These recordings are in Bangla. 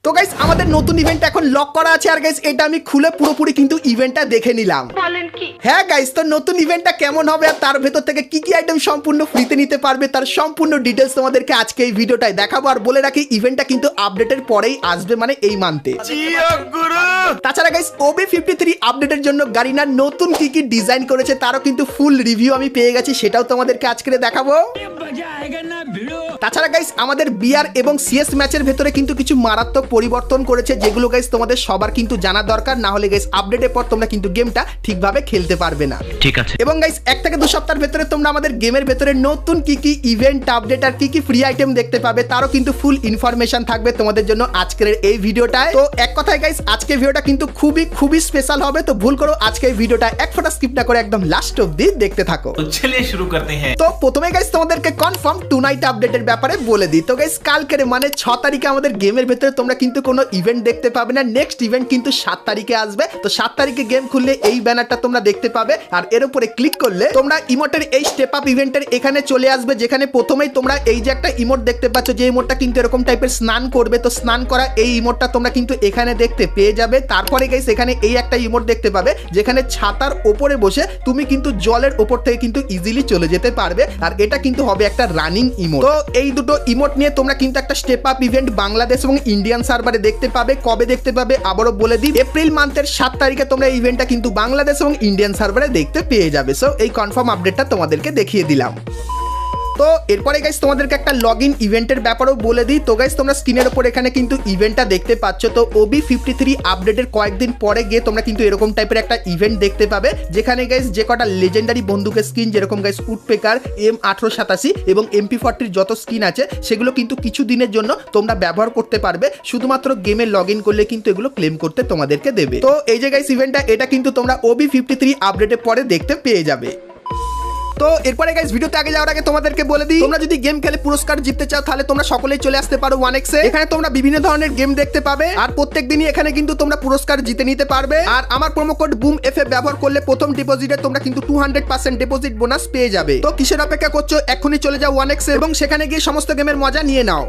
তো গাইস আমাদের নতুন ইভেন্ট এখন লক করা আছে আর গাইস এটা আমি খুলে পুরোপুরি কিন্তু ইভেন্টটা দেখে নিলাম। বলেন কি? হ্যাঁ গাইস, তো নতুন ইভেন্টটা কেমন হবে আর তার ভেতর থেকে কি কি আইটেম সম্পূর্ণ ফ্রিতে নিতে পারবে তার সম্পূর্ণ ডিটেইলস তোমাদেরকে আজকে এই ভিডিওটায় দেখাবো। আর বলে রাখি ইভেন্টটা কিন্তু আপডেটের পরেই আসবে, মানে এই মান্থে। তাছাড়া গাইস OB53 আপডেটের জন্য গারিনা নতুন কি কি ডিজাইন করেছে তারও কিন্তু ফুল রিভিউ আমি পেয়ে গেছি, সেটাও তোমাদেরকে আজকে দেখাবো। তাছাড়া গাইস আমাদের বিআর এবং সিএস ম্যাচের ভেতরে কিন্তু কিছু মারাত্মক পরিবর্তন করেছে, যেগুলো গাইস তোমাদের সবার কিন্তু জানা দরকার, না হলে গাইস আপডেটের পর তোমরা কিন্তু গেমটা ঠিকভাবে খেলতে পারবে না। ঠিক আছে। এবং গাইস 1 থেকে 2 সপ্তাহের ভেতরে তোমরা আমাদের গেমের ভেতরে নতুন কি কি ইভেন্ট আপডেট আর কি কি ফ্রি আইটেম দেখতে পাবে তারও কিন্তু ফুল ইনফরমেশন থাকবে তোমাদের জন্য আজকের এই ভিডিওটায়। তো এক কথায় গাইস আজকের ভিডিওটা কিন্তু খুবই স্পেশাল হবে, তো ভুল করো আজকে এই ভিডিওটা এক ফোঁটা স্কিপ না করে একদম লাস্ট অবধি দেখতে থাকো। তো চলিয়ে শুরু করতে हैं। তো প্রথমে গাইস তোমাদেরকে কনফার্ম টু নাইট আপডেটের ব্যাপারে বলে দিই। তো গাইস কালকের মানে 6 তারিখে আমাদের গেমের ভেতরে তোমরা কিন্তু কোনো ইভেন্ট দেখতে পাবে না, নেক্সট ইভেন্ট কিন্তু 7 তারিখে আসবে। তো 7 তারিখে গেম খুললে এই ব্যানারটা তোমরা দেখতে পাবে, আর এর উপরে ক্লিক করলে তোমরা ইমোটের এই স্টেপ আপ ইভেন্টের এখানে চলে আসবে, যেখানে প্রথমেই তোমরা এই যে একটা ইমোট দেখতে পাচ্ছ, যে ইমোটটা কিন্তু এরকম টাইপের স্নান করবে। তো স্নান করা এই ইমোটটা তোমরা কিন্তু এখানে দেখতে পেয়ে যাবে। তারপরে গাইস এখানে এই একটা ইমোট দেখতে পাবে, যেখানে ছাতার উপরে বসে তুমি কিন্তু জলের উপর থেকে কিন্তু ইজিলি চলে যেতে পারবে, আর এটা কিন্তু হবে একটা রানিং ইমোট। তো এই দুটো ইমোট নিয়ে তোমরা কিন্তু একটা স্টেপ আপ ইভেন্ট বাংলাদেশ এবং ইন্ডিয়ান সার্ভারে দেখতে পাবে। কবে দেখতে পাবে আবারও বলে দিই, এপ্রিল মান্থের 7 তারিখে তোমরা এই ইভেন্টটা কিন্তু বাংলাদেশ এবং ইন্ডিয়ান সার্ভারে দেখতে পেয়ে যাবে। সো এই কনফার্ম আপডেটটা তোমাদেরকে দেখিয়ে দিলাম। তো এরপরে গাইস তোমাদেরকে একটা লগ ইন ইভেন্টের ব্যাপারেও বলে দিই। তো গাইস তোমরা স্ক্রিনের উপর এখানে কিন্তু ইভেন্টটা দেখতে পাচ্ছ। তো OB53 আপডেটের কয়েকদিন পরে গিয়ে তোমরা কিন্তু এরকম টাইপের একটা ইভেন্ট দেখতে পাবে, যেখানে গাইস যে কটা লেজেন্ডারি বন্দুকের স্কিন, যেরকম গাইস উডপেকার, M1887 এবং MP40 যত স্কিন আছে সেগুলো কিন্তু কিছু দিনের জন্য তোমরা ব্যবহার করতে পারবে, শুধুমাত্র গেমে লগ ইন করলে কিন্তু এগুলো ক্লেম করতে তোমাদেরকে দেবে। তো এই যে গাইস ইভেন্টটা এটা কিন্তু তোমরা OB53 আপডেটের পরে দেখতে পেয়ে যাবে। তো এরপরে গাইস ভিডিওতে আগে যাওয়ার আগে তোমাদেরকে বলে দিই, তোমরা যদি গেম খেলে পুরস্কার জিততে চাও তাহলে তোমরা সকলেই চলে আসতে পারো 1x এ। এখানে তোমরা বিভিন্ন ধরনের গেম দেখতে পাবে, আর প্রত্যেকদিনই এখানে কিন্তু তোমরা পুরস্কার জিতে নিতে পারবে। আর আমার প্রোমো কোড BOOMFF ব্যবহার করলে প্রথম ডিপোজিটে তোমরা কিন্তু 200% ডিপোজিট বোনাস পেয়ে যাবে। তো কিসের অপেক্ষা করছো, এখনই চলে যাও 1x এ এবং সেখানে গিয়ে সমস্ত গেমের মজা নিয়ে নাও।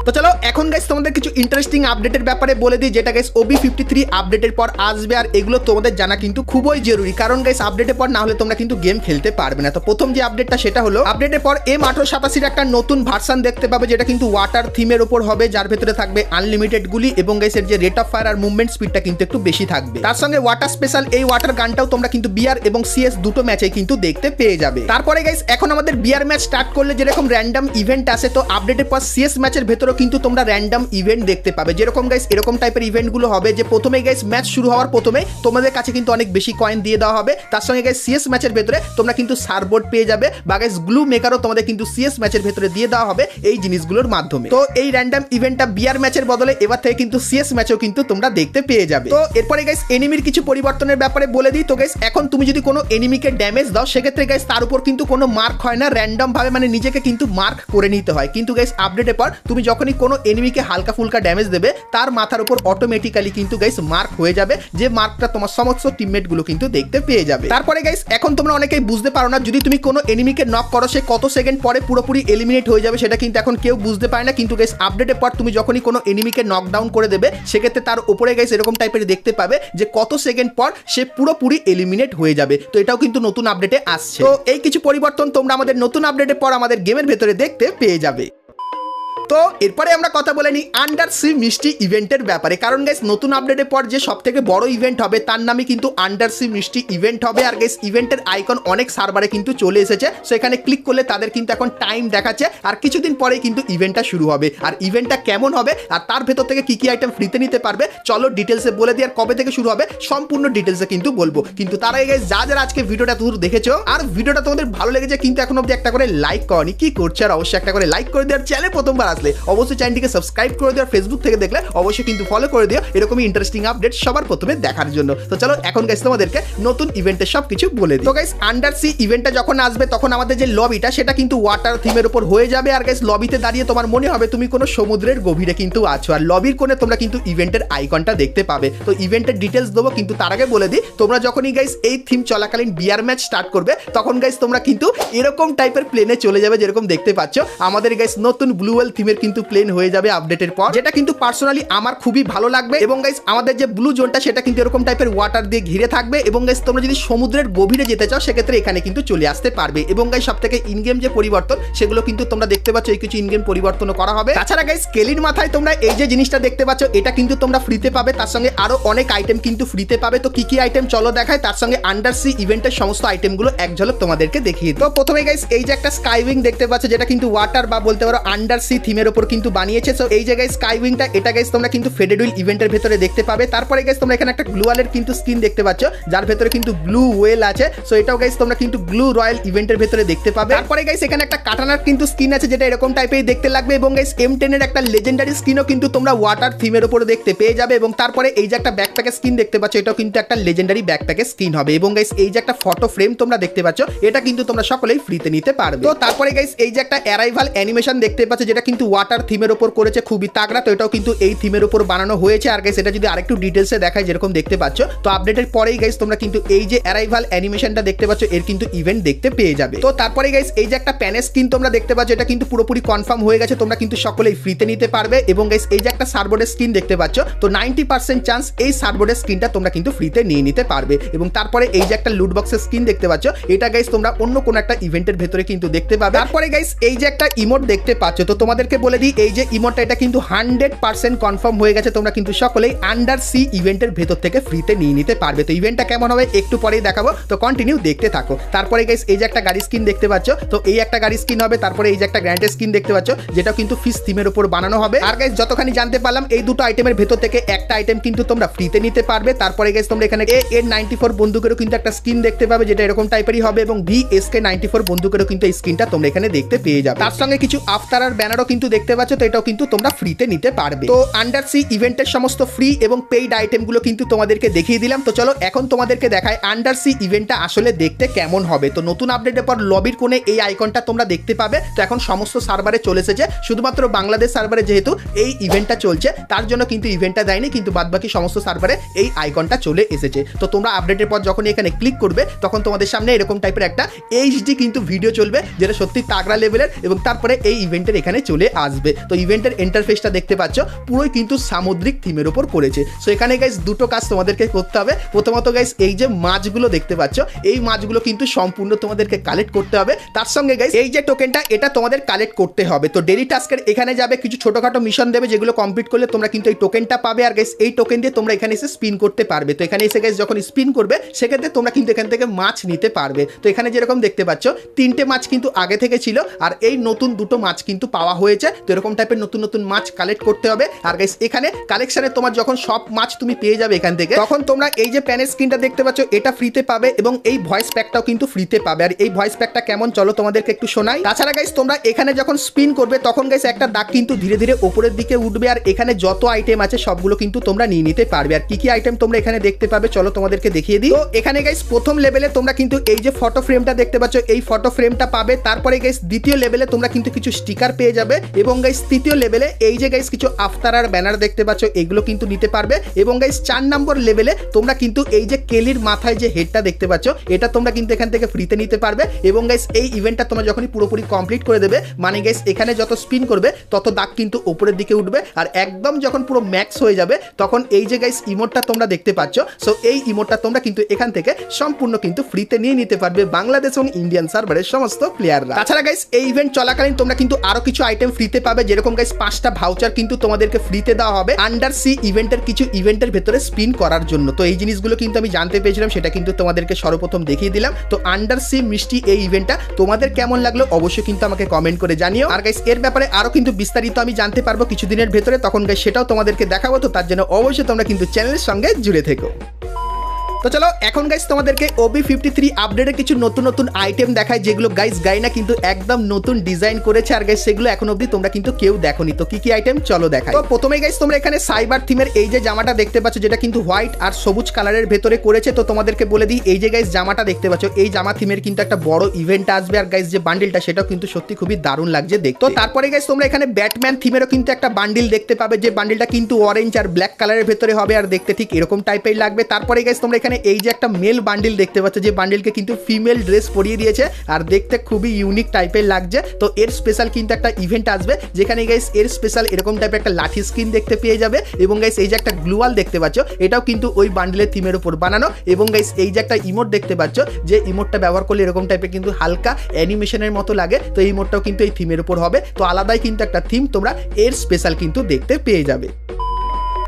তো চলো এখন গাইস তোমাদের কিছু ইন্টারেস্টিং আপডেটের ব্যাপারে বলে দিই, যেটা গাইস OB53 আপডেটের পর আসবে, আর এগুলো তোমাদের জানা কিন্তু খুবই জরুরি, কারণ গাইস আপডেটের পর না হলে তোমরা কিন্তু গেম খেলতে পারবে না। তো প্রথম যে আপডেটটা সেটা হলো, আপডেটের পর M1887 একটা নতুন ভার্সন দেখতে পাবে, যেটা কিন্তু ওয়াটার থিমের উপর হবে, যার ভেতরে থাকবে আনলিমিটেড গুলি এবং গাইস এর যে রেট অফ ফায়ার আর মুভমেন্ট স্পিডটা কিন্তু একটু বেশি থাকবে। তার সঙ্গে ওয়াটার স্পেশাল এই ওয়াটার গানটাও তোমরা কিন্তু বিআর এবং সিএস দুটো ম্যাচে কিন্তু দেখতে পেয়ে যাবে। তারপরে গাইস এখন আমাদের বিআর ম্যাচ স্টার্ট করলে যেরকম র্যান্ডম ইভেন্ট আসে, তো আপডেটের পর সিএস ম্যাচের ভেতরেও কিন্তু তোমরা র্যান্ডম ইভেন্ট দেখতে পাবে, যেরকম গাইস এরকম টাইপের ইভেন্ট গুলো হবে, যে প্রথমে গাইস ম্যাচ শুরু হওয়ার প্রথমে তোমাদের কাছে কিন্তু অনেক বেশি কয়েন দিয়ে দেওয়া হবে। তার সঙ্গে গাইস সিএস ম্যাচের ভেতরে তোমরা কিন্তু সার্বোর্ড পেয়ে যাবে, বা গাইস গ্লু মেকারও তোমাদের কিন্তু সিএস ম্যাচের ভেতরে দিয়ে দেওয়া হবে এই জিনিসগুলোর মাধ্যমে। তো এই র্যান্ডম ইভেন্টটা বিআর ম্যাচের বদলে এবার থেকে কিন্তু সিএস ম্যাচেও কিন্তু তোমরা দেখতে পেয়ে যাবে। তো এরপরে গাইস এনিমির কিছু পরিবর্তনের ব্যাপারে বলে দিই। তো গাইস এখন তুমি যদি কোনো এনিমিকে ড্যামেজ দাও, সেক্ষেত্রে গাইস তার উপর কিন্তু কোনো মার্ক হয় না, র্যান্ডম ভাবে মানে নিজেকে কিন্তু মার্ক করে নিতে হয়। কিন্তু গাইস আপডেটের পর তুমি যখনই কোনো এনিমিকে হালকা ফুলকা ড্যামেজ দেবে, তার মাথার উপর অটোমেটিক্যালি কিন্তু গাইস মার্ক হয়ে যাবে, যে মার্কটা তোমার সমস্ত টিমমেট গুলো কিন্তু দেখতে পেয়ে যাবে। তারপরে গাইস এখন তোমরা অনেকেই বুঝতে পারো না, যদি তুমি কোনো এনিমিকে নক করো সে কত সেকেন্ড পরে পুরোপুরি এলিমিনেট হয়ে যাবে, সেটা কিন্তু এখন কেউ বুঝতে পারে না। কিন্তু গাইস আপডেটের পর তুমি যখনই কোনো এনিমিকে নকডাউন করে দেবে, সেক্ষেত্রে তার উপরে গাইস এরকম টাইপের দেখতে পাবে যে কত সেকেন্ড পর সে পুরোপুরি এলিমিনেট হয়ে যাবে। তো এটাও কিন্তু নতুন আপডেটে আসছে। তো এই কিছু পরিবর্তন তোমরা আমাদের নতুন আপডেটের পর আমাদের গেমের ভেতরে দেখতে পেয়ে যাবে। তো এরপরে আমরা কথা বলে নিই আন্ডার সি মিষ্টি ইভেন্টের ব্যাপারে, কারণ গাইস নতুন আপডেটের পর যে সব থেকে বড় ইভেন্ট হবে তার নামই কিন্তু আন্ডার সি মিষ্টি ইভেন্ট হবে। আর গাইস ইভেন্টের আইকন অনেক সার্ভারে কিন্তু চলে এসেছে, সো এখানে ক্লিক করলে তাদের কিন্তু এখন টাইম দেখাচ্ছে, আর কিছুদিন পরেই কিন্তু ইভেন্টটা শুরু হবে। আর ইভেন্টটা কেমন হবে আর তার ভেতর থেকে কি কি আইটেম ফ্রিতে নিতে পারবে চলো ডিটেলসে বলে দিই, আর কবে থেকে শুরু হবে সম্পূর্ণ ডিটেলসে কিন্তু বলবো। কিন্তু তার আগে গাইস যারা আজকে ভিডিওটা দূর দেখেছো আর ভিডিওটা তোমাদের ভালো লেগেছে কিন্তু এখন অবধি একটা করে লাইক করনি, কি করছে আর অবশ্যই একটা করে লাইক করে দিও। আর চ্যানেলে প্রথমবার আসলে অবশ্যই চ্যানেলটিকে সাবস্ক্রাইব করে দিও, আর ফেসবুক থেকে দেখলে অবশ্যই কিন্তু ফলো করে দিও এরকমই ইন্টারেস্টিং আপডেট সবার প্রথমে দেখার জন্য। তো চলো এখন গাইস তোমাদেরকে নতুন ইভেন্টের সবকিছু বলে দিই। তো গাইস আন্ডার সি ইভেন্টটা যখন আসবে তখন আমাদের যে লবিটা সেটা কিন্তু ওয়াটার থিমের উপর হয়ে যাবে। আর গাইস লবিতে দাঁড়িয়ে তোমার মনে হবে তুমি কোনো সমুদ্রের গভীরে কিন্তু আছো, আর লবির কোণে তোমরা কিন্তু ইভেন্টের আইকনটা দেখতে পাবে। তো ইভেন্টের ডিটেলস দেবো, কিন্তু তার আগে বলে দিই তোমরা যখনই গাইস এই থিম চলাকালীন বিআর ম্যাচ স্টার্ট করবে তখন গাইস তোমরা কিন্তু এরকম টাইপের প্লেনে চলে যাবে, যেরকম দেখতে পাচ্ছ আমাদের গাইস নতুন ব্লু ওয়েল থিমে থিমের কিন্তু প্লেন হয়ে যাবে আপডেটের পর, যেটা কিন্তু পার্সোনালি আমার খুবই ভালো লাগবে। এবং গাইস আমাদের যে ব্লু জোনটা সেটা কিন্তু এরকম টাইপের ওয়াটার দিয়ে ঘিরে থাকবে। এবং গাইস তোমরা যদি সমুদ্রের গভীরে যেতে চাও সেক্ষেত্রে এখানে কিন্তু চলে আসতে পারবে। এবং গাইস সবথেকে ইনগেম যে পরিবর্তন সেগুলো কিন্তু তোমরা দেখতে পাচ্ছ, এই কিছু ইনগেম পরিবর্তনও করা হবে। তাছাড়া গাইস কেলির মাথায় তোমরা এই যে জিনিসটা দেখতে পাচ্ছ এটা কিন্তু তোমরা ফ্রিতে পাবে, তার সঙ্গে আরো অনেক আইটেম কিন্তু ফ্রিতে পাবে। তো কি কি আইটেম চলো দেখায়, তার সঙ্গে আন্ডার সি ইভেন্টের সমস্ত আইটেমগুলো এক ঝলক তোমাদেরকে দেখিয়ে। তো প্রথমে গাইস এই যে একটা স্কাইউইং দেখতে পাচ্ছ যেটা কিন্তু ওয়াটার বা বলতে পারো আন্ডার সি থিমের উপর কিন্তু বানিয়েছে। সো এই জায়গায় স্কাইউইংটা এটা গাইস তোমরা কিন্তু ফেডেড হুইল ইভেন্টের ভেতরে দেখতে পাবে। তারপরে গাইস তোমরা এখানে একটা গ্লু ওয়ালের কিন্তু স্কিন দেখতে পাচ্ছ যার ভেতরে কিন্তু ব্লু ওয়েল আছে। সো এটাও গাইস তোমরা কিন্তু ব্লু রয়্যাল ইভেন্টের ভেতরে দেখতে পাবে। তারপরে গাইস এখানে একটা কাটানার কিন্তু স্কিন আছে যেটা এরকম টাইপের দেখতে লাগবে। এবং গাইস M10 এর একটা লেজেন্ডারি স্কিনও কিন্তু তোমরা ওয়াটার থিমের উপরে দেখতে পেয়ে যাবে। এবং তারপরে এই যে একটা ব্যাকপ্যাকের স্কিন দেখতে পাচ্ছ এটাও কিন্তু একটা লেজেন্ডারি ব্যাকপ্যাকের স্কিন হবে। এবং গাইস এই যে একটা ফটো ফ্রেম তোমরা দেখতে পাচ্ছ এটা কিন্তু তোমরা সকলেই ফ্রিতে নিতে পারবে। তো তারপরে গাইস এই যে একটা অ্যারাইভাল অ্যানিমেশন দেখতে পাচ্ছ যেটা কিন্তু ওয়াটার থিমের উপর করেছে, খুবই তাগড়া। তো এটাও কিন্তু এই থিমের উপর বানানো হয়েছে। আর গাইস এটা যদি আরেকটু ডিটেলসে দেখায় যেরকম দেখতে পাচ্ছ, তো আপডেটের পরেই গাইস তোমরা কিন্তু এই যে অ্যারাইভাল অ্যানিমেশনটা দেখতে পাচ্ছ এর কিন্তু ইভেন্ট দেখতে পেয়ে যাবে। তো তারপরে গাইস এই যে একটা প্যানের স্কিন তোমরা দেখতে পাচ্ছ এটা কিন্তু পুরোপুরি কনফার্ম হয়ে গেছে, তোমরা কিন্তু সকলেই ফ্রিতে নিতে পারবে। এবং গাইস এই যে একটা সার্বোর্ডের স্কিন দেখতে পাচ্ছ, তো 90% চান্স এই সার্বোর্ডের স্কিনটা তোমরা কিন্তু ফ্রিতে নিয়ে নিতে পারবে। এবং তারপরে এই যে একটা লুট বক্সের স্কিন দেখতে পাচ্ছ এটা গাইস তোমরা অন্য কোনো একটা ইভেন্টের ভেতরে কিন্তু দেখতে পাবে। তারপরে গাইস এই যে একটা ইমোট দেখতে পাচ্ছ, তো তোমাদেরকে বলে দিই এই যে ইমোটটা এটা কিন্তু 100% কনফার্ম হয়ে গেছে, তোমরা কিন্তু সকলেই আন্ডার সি ইভেন্টের ভেতর থেকে ফ্রিতে নিয়ে নিতে পারবে। তো ইভেন্টটা কেমন হবে একটু পরেই দেখাবো, তো কন্টিনিউ দেখতে থাকো। তারপরে গাইস এই যে একটা গাড়ি স্কিন দেখতে পাচ্ছ, তো এই একটা গাড়ি স্কিন হবে। তারপরে এই যে একটা গ্র্যান্ডের স্কিন দেখতে পাচ্ছ যেটা কিন্তু ফিশ থিমের উপর বানানো হবে। আর গাইস যতখানি জানতে পারলাম এই দুটো আইটেমের ভেতর থেকে একটা আইটেম কিন্তু তোমরা ফ্রিতে নিতে পারবে। তারপরে গাইস তোমরা এখানে AN94 বন্দুকেরও কিন্তু একটা স্কিন দেখতে পাবে যেটা এরকম টাইপেরই হবে। এবং VSK94 বন্দুকেরও কিন্তু এই স্কিনটা তোমরা এখানে দেখতে পেয়ে যাবে। তার সঙ্গে কিছু আফতারার ব্যানারও কিন্তু দেখতে পাচ্ছ, তো এটাও কিন্তু তোমরা ফ্রিতে নিতে পারবে। তো আন্ডার সি ইভেন্টের সমস্ত ফ্রি এবং পেইড আইটেমগুলো কিন্তু তোমাদেরকে দেখিয়ে দিলাম। তো চলো এখন তোমাদেরকে দেখায় আন্ডার সি ইভেন্টটা আসলে দেখতে কেমন হবে। তো নতুন আপডেটের পর লবির কোণে এই আইকনটা তোমরা দেখতে পাবে। তো এখন সমস্ত সার্ভারে চলে এসেছে, শুধুমাত্র বাংলাদেশ সার্ভারে যেহেতু এই ইভেন্টটা চলছে তার জন্য কিন্তু ইভেন্টটা দেয়নি, কিন্তু বাদবাকি সমস্ত সার্ভারে এই আইকনটা চলে এসেছে। তো তোমরা আপডেটের পর যখন এখানে ক্লিক করবে তখন তোমাদের সামনে এরকম টাইপের একটা HD কিন্তু ভিডিও চলবে যেটা সত্যি তাগড়া লেভেলের। এবং তারপরে এই ইভেন্টের এখানে চলে আসবে। তো ইভেন্টের ইন্টারফেসটা দেখতে পাচ্ছ পুরোই কিন্তু সামুদ্রিক থিমের উপর করেছে। সো এখানে গাইস দুটো কাজ তোমাদেরকে করতে হবে। প্রথমত গাইস এই যে মাছগুলো দেখতে পাচ্ছ এই মাছগুলো কিন্তু সম্পূর্ণ তোমাদেরকে কালেক্ট করতে হবে। তার সঙ্গে গাইস এই যে টোকেনটা এটা তোমাদের কালেক্ট করতে হবে। তো ডেইলি টাস্কের এখানে যাবে, কিছু ছোটখাটো মিশন দেবে যেগুলো কমপ্লিট করলে তোমরা কিন্তু এই টোকেনটা পাবে। আর গাইস এই টোকেন দিয়ে তোমরা এখানে এসে স্পিন করতে পারবে। তো এখানে এসে গাইস যখন স্পিন করবে সেক্ষেত্রে তোমরা কিন্তু এখান থেকে মাছ নিতে পারবে। তো এখানে যেরকম দেখতে পাচ্ছ 3টে মাছ কিন্তু আগে থেকে ছিল, আর এই নতুন দুটো মাছ কিন্তু পাওয়া হয়েছে। তো এরকম টাইপের নতুন নতুন মাছ কালেক্ট করতে হবে। আর গাইস এখানে কালেকশনে তোমার যখন সব মাছ তুমি পেয়ে যাবে এখান থেকে, তখন তোমরা এই যে প্যানের স্ক্রিনটা দেখতে পাচ্ছ এটা ফ্রিতে পাবে। এবং এই ভয়েস প্যাকটাও কিন্তু ফ্রিতে পাবে। আর এই ভয়েস প্যাকটা কেমন চলো তোমাদেরকে একটু শোনাই। তাছাড়া গাইস তোমরা এখানে যখন স্পিন করবে তখন গাইস একটা দাগ কিন্তু ধীরে ধীরে উপরের দিকে উঠবে। আর এখানে যত আইটেম আছে সবগুলো কিন্তু তোমরা নিয়ে নিতে পারবে। আর কি কি আইটেম তোমরা এখানে দেখতে পাবে চলো তোমাদেরকে দেখিয়ে দিই। তো এখানে গাইস প্রথম লেভেলে তোমরা কিন্তু এই যে ফটো ফ্রেমটা দেখতে পাচ্ছ এই ফটো ফ্রেমটা পাবে। তারপরে গাইস দ্বিতীয় লেভেলে তোমরা কিন্তু কিছু স্টিকার পেয়ে যাবে। এবং গাইস তৃতীয় লেভেলে এই যে গাইস কিছু আফতারার ব্যানার দেখতে পাচ্ছ এগুলো কিন্তু নিতে পারবে। এবং গাইস 4 নম্বর লেভেলে তোমরা কিন্তু এই যে কেলির মাথায় যে হেডটা দেখতে পাচ্ছ এটা তোমরা কিন্তু এখান থেকে ফ্রিতে নিতে পারবে। এবং গাইস এই ইভেন্টটা তোমরা যখনই পুরোপুরি কমপ্লিট করে দেবে মানে গাইস এখানে যত স্পিন করবে তত দাগ কিন্তু উপরের দিকে উঠবে। আর একদম যখন পুরো ম্যাক্স হয়ে যাবে তখন এই যে গাইস ইমোটটা তোমরা দেখতে পাচ্ছ, সো এই ইমোটটা তোমরা কিন্তু এখান থেকে সম্পূর্ণ কিন্তু ফ্রিতে নিয়ে নিতে পারবে বাংলাদেশ এবং ইন্ডিয়ান সার্ভারের সমস্ত প্লেয়াররা। তাছাড়া গাইস এই ইভেন্ট চলাকালীন তোমরা কিন্তু আরো কিছু আইটেম ফ্রিতে পাবে, যেরকম গাইস 5টা ভাউচার কিন্তু তোমাদেরকে ফ্রিতে দেওয়া হবে আন্ডার সি ইভেন্টের কিছু ইভেন্টের ভেতরে স্পিন করার জন্য। তো এই জিনিসগুলো কিন্তু আমি জানতে পেরেছিলাম, সেটা কিন্তু তোমাদেরকে সর্বপ্রথম দেখিয়ে দিলাম। তো আন্ডার সি মিষ্টি এই ইভেন্টটা তোমাদের কেমন লাগলো অবশ্যই কিন্তু আমাকে কমেন্ট করে জানিও। আর গাইস এর ব্যাপারে আরো কিন্তু বিস্তারিত আমি জানতে পারবো কিছুদিনের ভেতরে, তখন গাইস সেটাও তোমাদেরকে দেখাবো। তো তার জন্য অবশ্যই তোমরা কিন্তু চ্যানেলের সঙ্গে জুড়ে থেকো। তো চলো এখন গাইস তোমাদেরকে OB53 আপডেটে কিছু নতুন নতুন আইটেম দেখায় যেগুলো গাইস গাইনা কিন্তু একদম নতুন ডিজাইন করেছে। আর গাইস সেগুলো এখন অবধি তোমরা কিন্তু কেউ দেখোনি। তো কি কি আইটেম চলো দেখাই। তো প্রথমেই গাইস তোমরা এখানে সাইবার থিমের এই যে জামাটা দেখতে পাচ্ছ যেটা কিন্তু হোয়াইট আর সবুজ কালারের ভেতরে করেছে। তো তোমাদেরকে বলে দিই এই যে গাইস জামাটা দেখতে পাচ্ছ এই জামা থিমের কিন্তু একটা বড় ইভেন্ট আসবে। আর গাইস যে বান্ডিলটা সেটাও কিন্তু সত্যি খুবই দারুণ লাগছে দেখতে। তো তারপরে গাইস তোমরা এখানে ব্যাটম্যান থিমেরও কিন্তু একটা বান্ডিল দেখতে পাবে, যে বান্ডিলটা কিন্তু অরেঞ্জ আর ব্ল্যাক কালারের ভেতরে হবে আর দেখতে ঠিক এরকম টাইপের লাগবে। তারপরে গাইস তোমরা এখানে এই যে একটা মেল বান্ডিল দেখতে পাচ্ছ, যে বান্ডিলকে কিন্তু ফিমেল ড্রেস পরিয়ে দিয়েছে আর দেখতে খুবই ইউনিক টাইপের লাগছে। তো এর স্পেশাল কিন্তু একটা ইভেন্ট আসবে যেখানে গাইস এর স্পেশাল এরকম টাইপের একটা লাঠি স্কিন দেখতে পেয়ে যাবে। এবং গাইস এই যে একটা গ্লুয়াল দেখতে পাচ্ছ, এটাও কিন্তু ওই বান্ডিলের থিমের উপর বানানো। এবং গাইস এই যে একটা ইমোট দেখতে পাচ্ছ, যে ইমোটটা ব্যবহার করলে এরকম টাইপের কিন্তু হালকা অ্যানিমেশনের মতো লাগে। তো এই ইমোটটাও কিন্তু এই থিমের উপর হবে। তো আলাদাই কিন্তু একটা থিম তোমরা এর স্পেশাল কিন্তু দেখতে পেয়ে যাবে।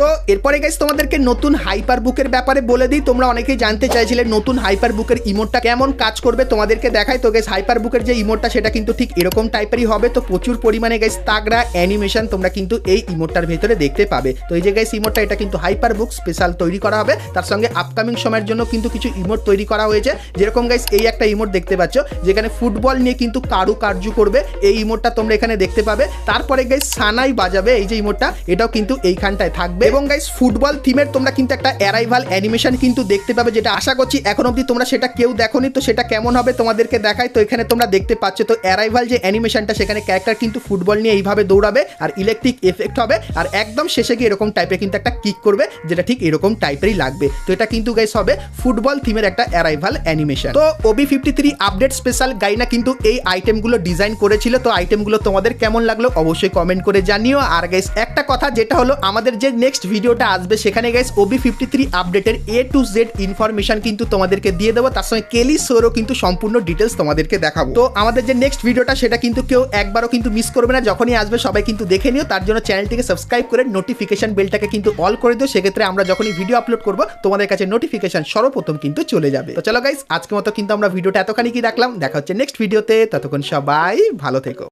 তো এরপরে গাইস তোমাদেরকে নতুন হাইপার বুকের ব্যাপারে বলে দিই। তোমরা অনেকেই জানতে চাইছিলে নতুন হাইপার বুকের ইমোটটা কেমন কাজ করবে, তোমাদেরকে দেখাই। তো গাইস হাইপার বুকের যে ইমোটটা সেটা কিন্তু ঠিক এরকম টাইপেরই হবে। তো প্রচুর পরিমাণে গাইস তাগড়া অ্যানিমেশন তোমরা কিন্তু এই ইমোটটার ভেতরে দেখতে পাবে। তো এই যে গাইস ইমোটটা এটা কিন্তু হাইপার বুক স্পেশাল তৈরি করা হবে। তার সঙ্গে আপকামিং সময়ের জন্য কিন্তু কিছু ইমোট তৈরি করা হয়েছে। যেরকম গাইস এই একটা ইমোট দেখতে পাচ্ছ যেখানে ফুটবল নিয়ে কিন্তু কারুকার্য করবে, এই ইমোটটা তোমরা এখানে দেখতে পাবে। তারপরে গাইস সানাই বাজাবে, এই যে ইমোটটা এটাও কিন্তু এইখানটায় থাকবে। এবং গাইস ফুটবল থিমের তোমরা কিন্তু একটা অ্যারাইভাল অ্যানিমেশন কিন্তু দেখতে পাবে, যেটা আশা করছি এখন অবধি তোমরা সেটা কেউ দেখোনি। তো সেটা কেমন হবে তোমাদেরকে দেখাই। তো এখানে তোমরা দেখতে পাচ্ছ তো অ্যারাইভাল যে অ্যানিমেশনটা, সেখানে ক্যারেক্টার কিন্তু ফুটবল নিয়ে এইভাবে দৌড়াবে আর ইলেকট্রিক এফেক্ট হবে আর একদম শেষে গিয়ে এরকম টাইপের কিন্তু একটা কিক করবে, যেটা ঠিক এরকম টাইপেরই লাগবে। তো এটা কিন্তু গাইস হবে ফুটবল থিমের একটা অ্যারাইভাল অ্যানিমেশন। তো OB53 আপডেট স্পেশাল গাইনা কিন্তু এই আইটেমগুলো ডিজাইন করেছিল। তো আইটেমগুলো তোমাদের কেমন লাগলো অবশ্যই কমেন্ট করে জানিও। আর গাইস একটা কথা যেটা হলো, আমাদের যে নেক্সট ভিডিওটা আসবে সেখানে গাইস OB53 আপডেটের A to Z ইনফরমেশন কিন্তু তোমাদেরকে দিয়ে দেবো। তার সঙ্গে কেলি শোরও কিন্তু সম্পূর্ণ ডিটেলস তোমাদেরকে দেখাবো। তো আমাদের যে নেক্সট ভিডিওটা সেটা কিন্তু কেউ একবারও কিন্তু মিস করবে না, যখনই আসবে সবাই কিন্তু দেখে নিও। তার জন্য চ্যানেলটিকে সাবস্ক্রাইব করে নোটিফিকেশন বেলটাকে কিন্তু অল করে দিও। সেক্ষেত্রে আমরা যখনই ভিডিও আপলোড করবো তোমাদের কাছে নোটিফিকেশন সর্বপ্রথম কিন্তু চলে যাবে। তো চলো গাইস আজকের মতো কিন্তু আমরা ভিডিওটা এতখানি কি রাখলাম, দেখা হচ্ছে নেক্সট ভিডিওতে। ততক্ষণ সবাই ভালো থেকো।